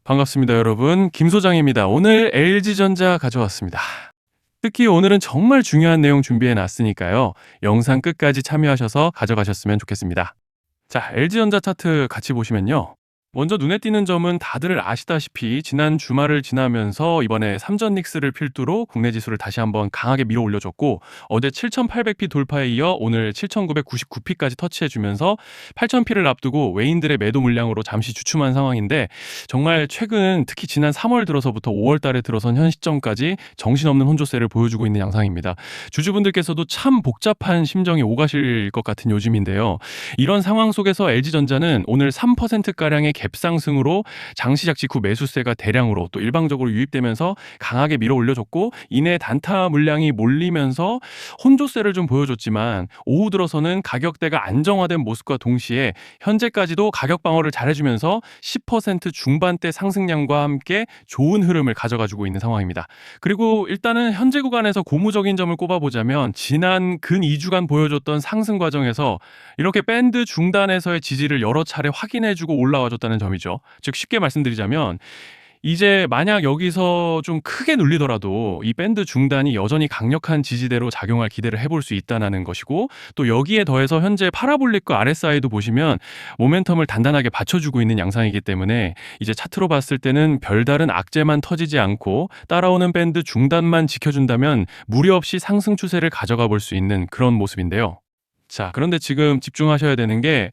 반갑습니다, 여러분. 김 소장입니다. 오늘 LG전자 가져왔습니다. 특히 오늘은 정말 중요한 내용 준비해 놨으니까요. 영상 끝까지 참여하셔서 가져가셨으면 좋겠습니다. 자, LG전자 차트 같이 보시면요. 먼저 눈에 띄는 점은 다들 아시다시피 지난 주말을 지나면서 이번에 삼전 닉스를 필두로 국내 지수를 다시 한번 강하게 밀어 올려줬고, 어제 7,800피 돌파에 이어 오늘 7,999피까지 터치해주면서 8,000피를 앞두고 외인들의 매도 물량으로 잠시 주춤한 상황인데, 정말 최근 특히 지난 3월 들어서부터 5월 달에 들어선 현 시점까지 정신없는 혼조세를 보여주고 있는 양상입니다. 주주분들께서도 참 복잡한 심정이 오가실 것 같은 요즘인데요. 이런 상황 속에서 LG전자는 오늘 3%가량의 갭상승으로 장시작 직후 매수세가 대량으로 또 일방적으로 유입되면서 강하게 밀어 올려줬고, 이내 단타 물량이 몰리면서 혼조세를 좀 보여줬지만, 오후 들어서는 가격대가 안정화된 모습과 동시에 현재까지도 가격 방어를 잘해주면서 10% 중반대 상승량과 함께 좋은 흐름을 가져가지고 있는 상황입니다. 그리고 일단은 현재 구간에서 고무적인 점을 꼽아보자면, 지난 근 2주간 보여줬던 상승 과정에서 이렇게 밴드 중단에서의 지지를 여러 차례 확인해주고 올라와줬다는 점이죠. 즉 쉽게 말씀드리자면, 이제 만약 여기서 좀 크게 눌리더라도 이 밴드 중단이 여전히 강력한 지지대로 작용할 기대를 해볼 수 있다는 것이고, 또 여기에 더해서 현재 파라볼릭과 RSI도 보시면 모멘텀을 단단하게 받쳐주고 있는 양상이기 때문에 이제 차트로 봤을 때는 별다른 악재만 터지지 않고 따라오는 밴드 중단만 지켜준다면 무리 없이 상승 추세를 가져가 볼 수 있는 그런 모습인데요. 자, 그런데 지금 집중하셔야 되는 게,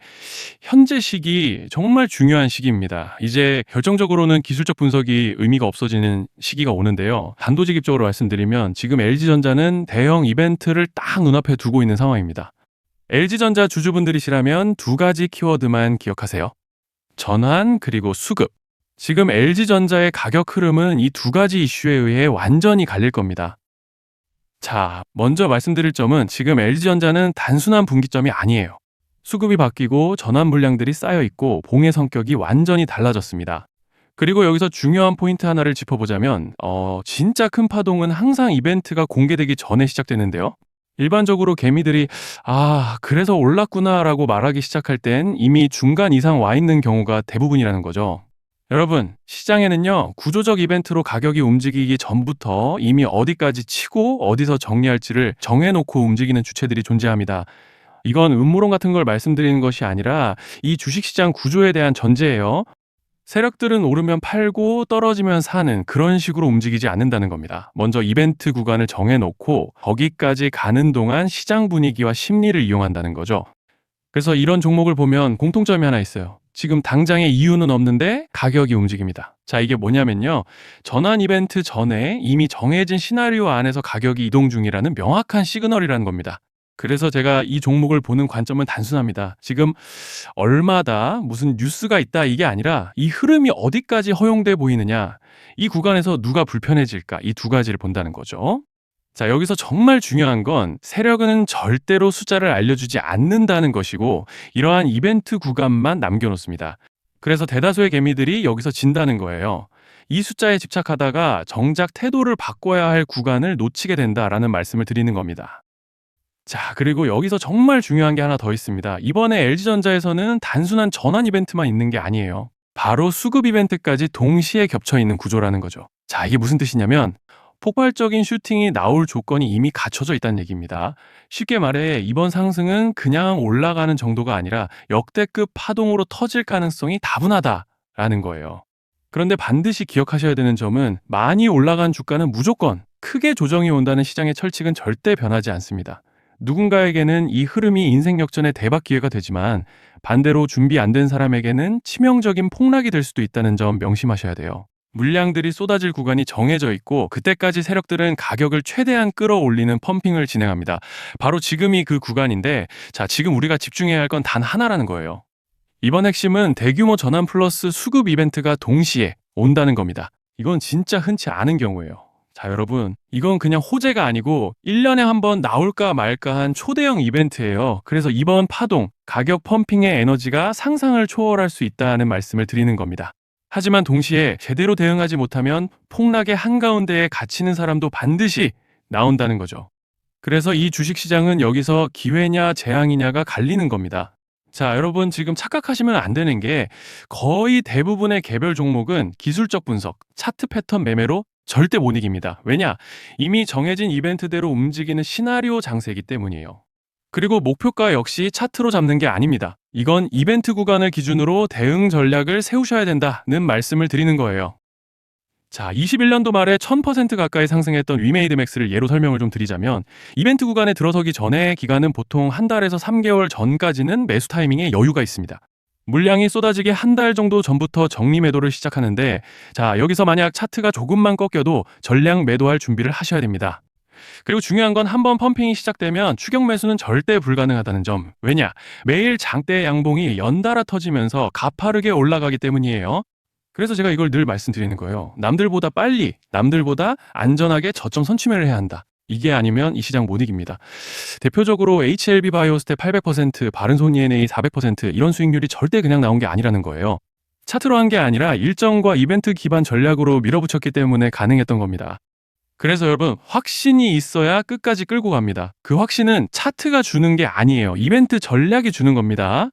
현재 시기 정말 중요한 시기입니다. 이제 결정적으로는 기술적 분석이 의미가 없어지는 시기가 오는데요. 단도직입적으로 말씀드리면 지금 LG전자는 대형 이벤트를 딱 눈앞에 두고 있는 상황입니다. LG전자 주주분들이시라면 두 가지 키워드만 기억하세요. 전환 그리고 수급. 지금 LG전자의 가격 흐름은 이 두 가지 이슈에 의해 완전히 갈릴 겁니다. 자, 먼저 말씀드릴 점은 지금 LG전자는 단순한 분기점이 아니에요. 수급이 바뀌고 전환 물량들이 쌓여 있고 봉의 성격이 완전히 달라졌습니다. 그리고 여기서 중요한 포인트 하나를 짚어보자면, 진짜 큰 파동은 항상 이벤트가 공개되기 전에 시작되는데요. 일반적으로 개미들이 그래서 올랐구나라고 말하기 시작할 땐 이미 중간 이상 와 있는 경우가 대부분이라는 거죠. 여러분, 시장에는요, 구조적 이벤트로 가격이 움직이기 전부터 이미 어디까지 치고 어디서 정리할지를 정해놓고 움직이는 주체들이 존재합니다. 이건 음모론 같은 걸 말씀드리는 것이 아니라 이 주식시장 구조에 대한 전제예요. 세력들은 오르면 팔고 떨어지면 사는 그런 식으로 움직이지 않는다는 겁니다. 먼저 이벤트 구간을 정해놓고 거기까지 가는 동안 시장 분위기와 심리를 이용한다는 거죠. 그래서 이런 종목을 보면 공통점이 하나 있어요. 지금 당장의 이유는 없는데 가격이 움직입니다. 자, 이게 뭐냐면요, 전환 이벤트 전에 이미 정해진 시나리오 안에서 가격이 이동 중이라는 명확한 시그널이라는 겁니다. 그래서 제가 이 종목을 보는 관점은 단순합니다. 지금 얼마다 무슨 뉴스가 있다 이게 아니라 이 흐름이 어디까지 허용돼 보이느냐, 이 구간에서 누가 불편해질까, 이 두 가지를 본다는 거죠. 자, 여기서 정말 중요한 건 세력은 절대로 숫자를 알려주지 않는다는 것이고, 이러한 이벤트 구간만 남겨놓습니다. 그래서 대다수의 개미들이 여기서 진다는 거예요. 이 숫자에 집착하다가 정작 태도를 바꿔야 할 구간을 놓치게 된다라는 말씀을 드리는 겁니다. 자, 그리고 여기서 정말 중요한 게 하나 더 있습니다. 이번에 LG전자에서는 단순한 전환 이벤트만 있는 게 아니에요. 바로 수급 이벤트까지 동시에 겹쳐 있는 구조라는 거죠. 자, 이게 무슨 뜻이냐면, 폭발적인 슈팅이 나올 조건이 이미 갖춰져 있다는 얘기입니다. 쉽게 말해 이번 상승은 그냥 올라가는 정도가 아니라 역대급 파동으로 터질 가능성이 다분하다라는 거예요. 그런데 반드시 기억하셔야 되는 점은, 많이 올라간 주가는 무조건 크게 조정이 온다는 시장의 철칙은 절대 변하지 않습니다. 누군가에게는 이 흐름이 인생 역전의 대박 기회가 되지만, 반대로 준비 안 된 사람에게는 치명적인 폭락이 될 수도 있다는 점 명심하셔야 돼요. 물량들이 쏟아질 구간이 정해져 있고, 그때까지 세력들은 가격을 최대한 끌어올리는 펌핑을 진행합니다. 바로 지금이 그 구간인데, 자, 지금 우리가 집중해야 할 건 단 하나라는 거예요. 이번 핵심은 대규모 전환 플러스 수급 이벤트가 동시에 온다는 겁니다. 이건 진짜 흔치 않은 경우예요. 자, 여러분, 이건 그냥 호재가 아니고 1년에 한 번 나올까 말까 한 초대형 이벤트예요. 그래서 이번 파동, 가격 펌핑의 에너지가 상상을 초월할 수 있다는 말씀을 드리는 겁니다. 하지만 동시에 제대로 대응하지 못하면 폭락의 한가운데에 갇히는 사람도 반드시 나온다는 거죠. 그래서 이 주식시장은 여기서 기회냐 재앙이냐가 갈리는 겁니다. 자, 여러분 지금 착각하시면 안 되는 게 거의 대부분의 개별 종목은 기술적 분석, 차트 패턴 매매로 절대 못 이깁니다. 왜냐? 이미 정해진 이벤트대로 움직이는 시나리오 장세이기 때문이에요. 그리고 목표가 역시 차트로 잡는 게 아닙니다. 이건 이벤트 구간을 기준으로 대응 전략을 세우셔야 된다는 말씀을 드리는 거예요. 자, 21년도 말에 1000% 가까이 상승했던 위메이드맥스를 예로 설명을 좀 드리자면 이벤트 구간에 들어서기 전에 기간은 보통 한 달에서 3개월 전까지는 매수 타이밍에 여유가 있습니다. 물량이 쏟아지기 한 달 정도 전부터 정리 매도를 시작하는데 자, 여기서 만약 차트가 조금만 꺾여도 전량 매도할 준비를 하셔야 됩니다. 그리고 중요한 건 한번 펌핑이 시작되면 추격 매수는 절대 불가능하다는 점. 왜냐? 매일 장대 양봉이 연달아 터지면서 가파르게 올라가기 때문이에요. 그래서 제가 이걸 늘 말씀드리는 거예요. 남들보다 빨리, 남들보다 안전하게 저점 선취매를 해야 한다. 이게 아니면 이 시장 못 이깁니다. 대표적으로 HLB 바이오스텝 800%, 바른손 ENA 400% 이런 수익률이 절대 그냥 나온 게 아니라는 거예요. 차트로 한 게 아니라 일정과 이벤트 기반 전략으로 밀어붙였기 때문에 가능했던 겁니다. 그래서 여러분, 확신이 있어야 끝까지 끌고 갑니다. 그 확신은 차트가 주는 게 아니에요. 이벤트 전략이 주는 겁니다.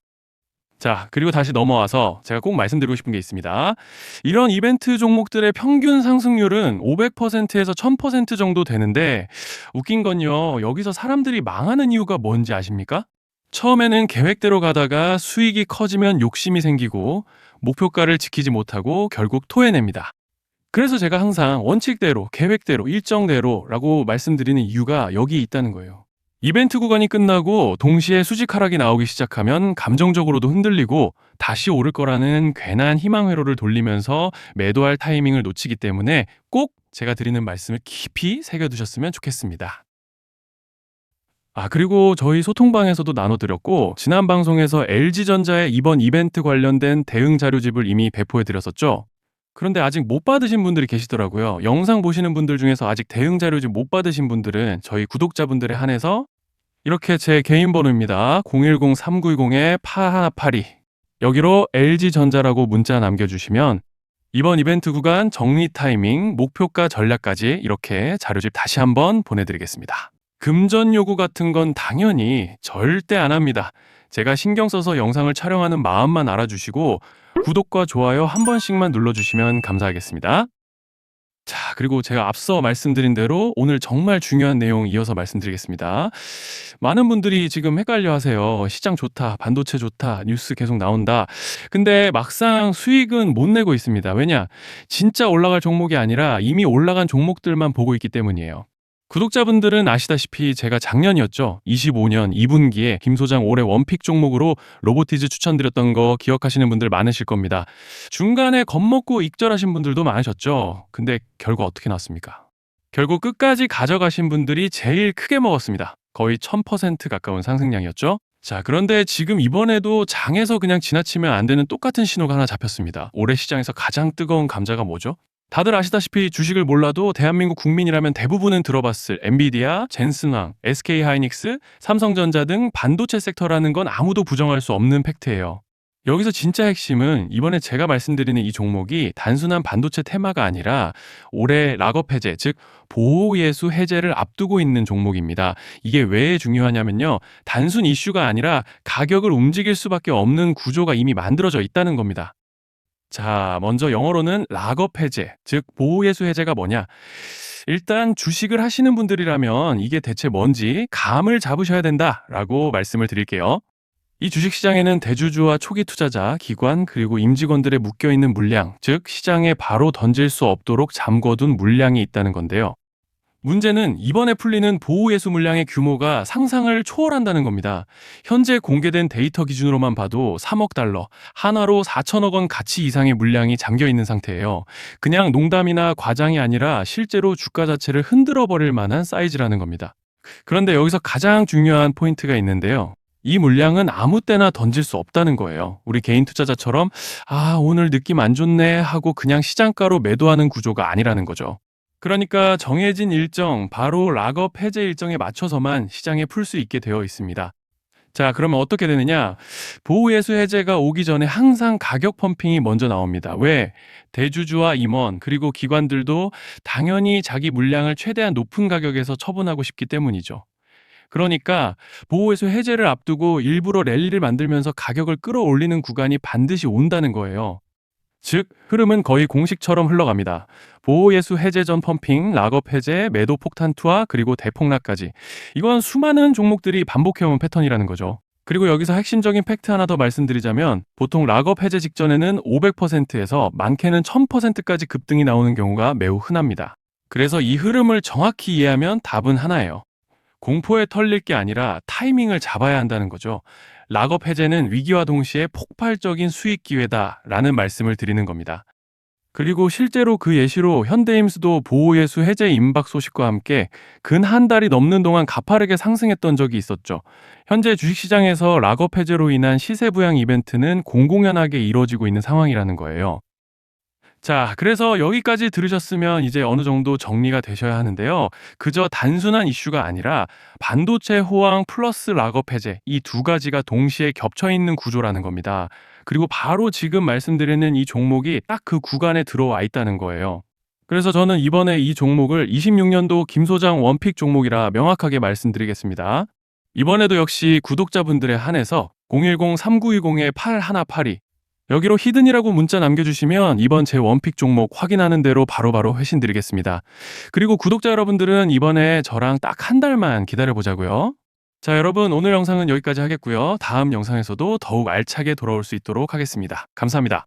자, 그리고 다시 넘어와서 제가 꼭 말씀드리고 싶은 게 있습니다. 이런 이벤트 종목들의 평균 상승률은 500%에서 1000% 정도 되는데 웃긴 건요. 여기서 사람들이 망하는 이유가 뭔지 아십니까? 처음에는 계획대로 가다가 수익이 커지면 욕심이 생기고 목표가를 지키지 못하고 결국 토해냅니다. 그래서 제가 항상 원칙대로, 계획대로, 일정대로라고 말씀드리는 이유가 여기 있다는 거예요. 이벤트 구간이 끝나고 동시에 수직 하락이 나오기 시작하면 감정적으로도 흔들리고 다시 오를 거라는 괜한 희망 회로를 돌리면서 매도할 타이밍을 놓치기 때문에 꼭 제가 드리는 말씀을 깊이 새겨두셨으면 좋겠습니다. 그리고 저희 소통방에서도 나눠드렸고 지난 방송에서 LG전자의 이번 이벤트 관련된 대응 자료집을 이미 배포해드렸었죠. 그런데 아직 못 받으신 분들이 계시더라고요. 영상 보시는 분들 중에서 아직 대응 자료집 못 받으신 분들은 저희 구독자분들에 한해서 이렇게 제 개인 번호입니다. 010-3920-8182 여기로 LG전자라고 문자 남겨주시면 이번 이벤트 구간 정리 타이밍, 목표가 전략까지 이렇게 자료집 다시 한번 보내드리겠습니다. 금전 요구 같은 건 당연히 절대 안 합니다. 제가 신경 써서 영상을 촬영하는 마음만 알아주시고 구독과 좋아요 한 번씩만 눌러주시면 감사하겠습니다. 자, 그리고 제가 앞서 말씀드린 대로 오늘 정말 중요한 내용 이어서 말씀드리겠습니다. 많은 분들이 지금 헷갈려 하세요. 시장 좋다, 반도체 좋다, 뉴스 계속 나온다. 근데 막상 수익은 못 내고 있습니다. 왜냐? 진짜 올라갈 종목이 아니라 이미 올라간 종목들만 보고 있기 때문이에요. 구독자분들은 아시다시피 제가 작년이었죠. 25년 2분기에 김 소장 올해 원픽 종목으로 로보티즈 추천드렸던 거 기억하시는 분들 많으실 겁니다. 중간에 겁먹고 익절하신 분들도 많으셨죠. 근데 결과 어떻게 났습니까? 결국 끝까지 가져가신 분들이 제일 크게 먹었습니다. 거의 1000% 가까운 상승량이었죠. 자, 그런데 지금 이번에도 장에서 그냥 지나치면 안 되는 똑같은 신호가 하나 잡혔습니다. 올해 시장에서 가장 뜨거운 감자가 뭐죠? 다들 아시다시피 주식을 몰라도 대한민국 국민이라면 대부분은 들어봤을 엔비디아, 젠슨왕, SK하이닉스, 삼성전자 등 반도체 섹터라는 건 아무도 부정할 수 없는 팩트예요. 여기서 진짜 핵심은 이번에 제가 말씀드리는 이 종목이 단순한 반도체 테마가 아니라 올해 락업 해제, 즉 보호예수 해제를 앞두고 있는 종목입니다. 이게 왜 중요하냐면요. 단순 이슈가 아니라 가격을 움직일 수밖에 없는 구조가 이미 만들어져 있다는 겁니다. 자, 먼저 영어로는 락업 해제, 즉 보호예수 해제가 뭐냐? 일단 주식을 하시는 분들이라면 이게 대체 뭔지 감을 잡으셔야 된다라고 말씀을 드릴게요. 이 주식시장에는 대주주와 초기 투자자, 기관, 그리고 임직원들의 묶여있는 물량, 즉 시장에 바로 던질 수 없도록 잠궈둔 물량이 있다는 건데요. 문제는 이번에 풀리는 보호예수 물량의 규모가 상상을 초월한다는 겁니다. 현재 공개된 데이터 기준으로만 봐도 3억 달러, 한화로 4천억 원 가치 이상의 물량이 잠겨 있는 상태예요. 그냥 농담이나 과장이 아니라 실제로 주가 자체를 흔들어 버릴 만한 사이즈라는 겁니다. 그런데 여기서 가장 중요한 포인트가 있는데요. 이 물량은 아무 때나 던질 수 없다는 거예요. 우리 개인 투자자처럼 오늘 느낌 안 좋네 하고 그냥 시장가로 매도하는 구조가 아니라는 거죠. 그러니까 정해진 일정, 바로 락업 해제 일정에 맞춰서만 시장에 풀 수 있게 되어 있습니다. 자, 그러면 어떻게 되느냐? 보호예수 해제가 오기 전에 항상 가격 펌핑이 먼저 나옵니다. 왜? 대주주와 임원, 그리고 기관들도 당연히 자기 물량을 최대한 높은 가격에서 처분하고 싶기 때문이죠. 그러니까 보호회수 해제를 앞두고 일부러 랠리를 만들면서 가격을 끌어올리는 구간이 반드시 온다는 거예요. 즉, 흐름은 거의 공식처럼 흘러갑니다. 보호예수 해제 전 펌핑, 락업 해제, 매도 폭탄 투하, 그리고 대폭락까지. 이건 수많은 종목들이 반복해온 패턴이라는 거죠. 그리고 여기서 핵심적인 팩트 하나 더 말씀드리자면 보통 락업 해제 직전에는 500%에서 많게는 1000%까지 급등이 나오는 경우가 매우 흔합니다. 그래서 이 흐름을 정확히 이해하면 답은 하나예요. 공포에 털릴 게 아니라 타이밍을 잡아야 한다는 거죠. 락업 해제는 위기와 동시에 폭발적인 수익 기회다라는 말씀을 드리는 겁니다. 그리고 실제로 그 예시로 현대임수도 보호예수 해제 임박 소식과 함께 근 한 달이 넘는 동안 가파르게 상승했던 적이 있었죠. 현재 주식시장에서 락업 해제로 인한 시세 부양 이벤트는 공공연하게 이루어지고 있는 상황이라는 거예요. 자, 그래서 여기까지 들으셨으면 이제 어느 정도 정리가 되셔야 하는데요. 그저 단순한 이슈가 아니라 반도체 호황 플러스 락업 해제 이 두 가지가 동시에 겹쳐 있는 구조라는 겁니다. 그리고 바로 지금 말씀드리는 이 종목이 딱 그 구간에 들어와 있다는 거예요. 그래서 저는 이번에 이 종목을 26년도 김 소장 원픽 종목이라 명확하게 말씀드리겠습니다. 이번에도 역시 구독자분들에 한해서 010-3920-8182 여기로 히든이라고 문자 남겨주시면 이번 제 원픽 종목 확인하는 대로 바로바로 회신 드리겠습니다. 그리고 구독자 여러분들은 이번에 저랑 딱 한 달만 기다려보자고요. 자, 여러분 오늘 영상은 여기까지 하겠고요. 다음 영상에서도 더욱 알차게 돌아올 수 있도록 하겠습니다. 감사합니다.